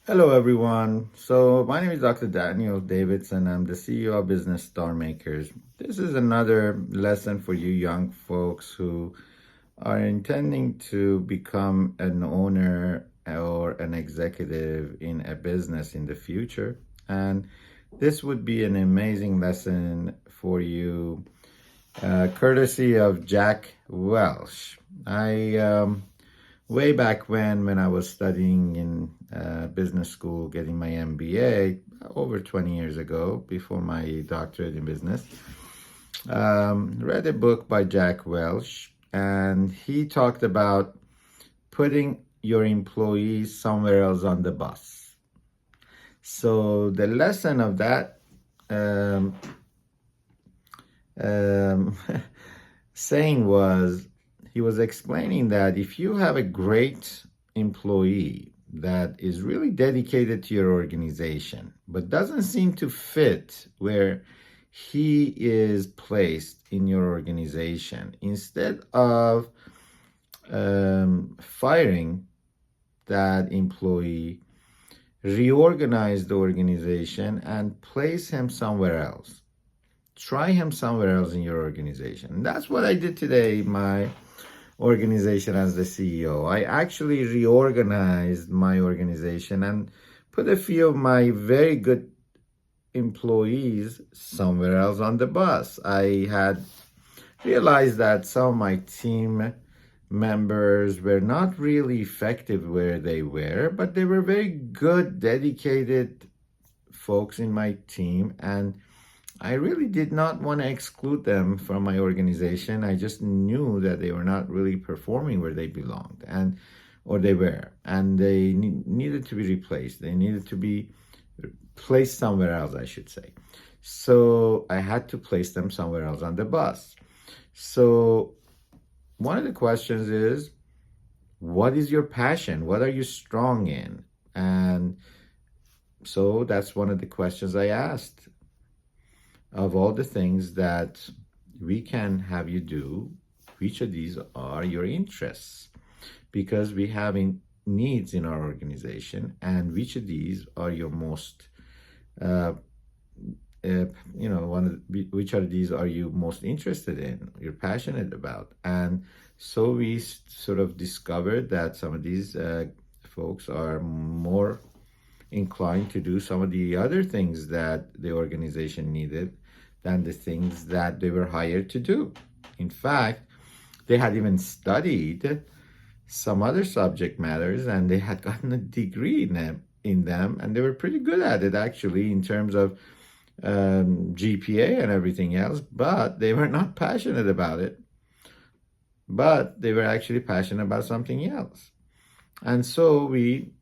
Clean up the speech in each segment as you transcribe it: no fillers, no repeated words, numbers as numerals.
Hello, everyone. So, my name is Dr. Daniel Davidson. I'm the CEO of Business Star Makers. This is another lesson for you young folks who are intending to become an owner or an executive in a business in the future. And this would be an amazing lesson for you, courtesy of Jack Welch. Way back when I was studying in business school, getting my MBA over 20 years ago, before my doctorate in business, read a book by Jack Welch, and he talked about putting your employees somewhere else on the bus. So the lesson of that um, um, saying was, he was explaining that if you have a great employee that is really dedicated to your organization, but doesn't seem to fit where he is placed in your organization, instead of firing that employee, reorganize the organization and place him somewhere else. Try him somewhere else in your organization. And that's what I did today in my organization as the CEO. I actually reorganized my organization and put a few of my very good employees somewhere else on the bus. I had realized that some of my team members were not really effective where they were, but they were very good, dedicated folks in my team, and I really did not want to exclude them from my organization. I just knew that they were not really performing where they belonged, or they were, and they needed to be replaced. They needed to be placed somewhere else, I should say. So I had to place them somewhere else on the bus. So one of the questions is, what is your passion? What are you strong in? And so that's one of the questions I asked. Of all the things that we can have you do, which of these are your interests? Because we have needs in our organization, and which of these are your most, which of these are you most interested in, you're passionate about? And so we sort of discovered that some of these folks are more inclined to do some of the other things that the organization needed than the things that they were hired to do. In fact, they had even studied some other subject matters, and they had gotten a degree in them, and they were pretty good at it actually in terms of GPA and everything else, but they were not passionate about it. But they were actually passionate about something else. And so we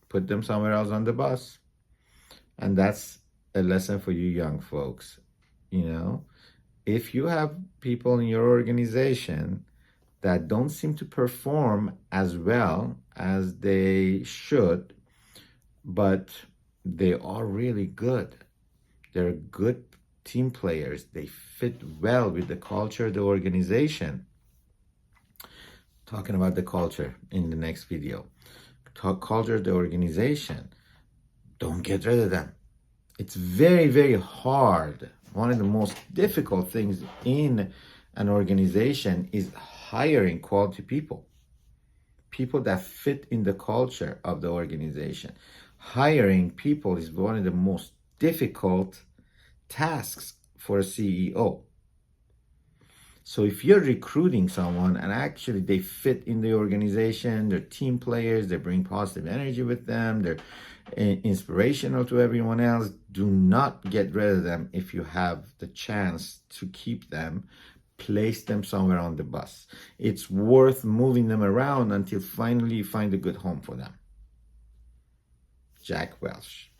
put them somewhere else on the bus. And that's a lesson for you young folks. If you have people in your organization that don't seem to perform as well as they should, but they are really good, they're good team players, they fit well with the culture of the organization. Talking about the culture in the next video. Culture of the organization, don't get rid of them. It's very, very hard. One of the most difficult things in an organization is hiring quality people, people that fit in the culture of the organization. Hiring people is one of the most difficult tasks for a CEO. So if you're recruiting someone and actually they fit in the organization, they're team players, they bring positive energy with them, they're inspirational to everyone else, do not get rid of them if you have the chance to keep them. Place them somewhere on the bus. It's worth moving them around until finally you find a good home for them. Jack Welch.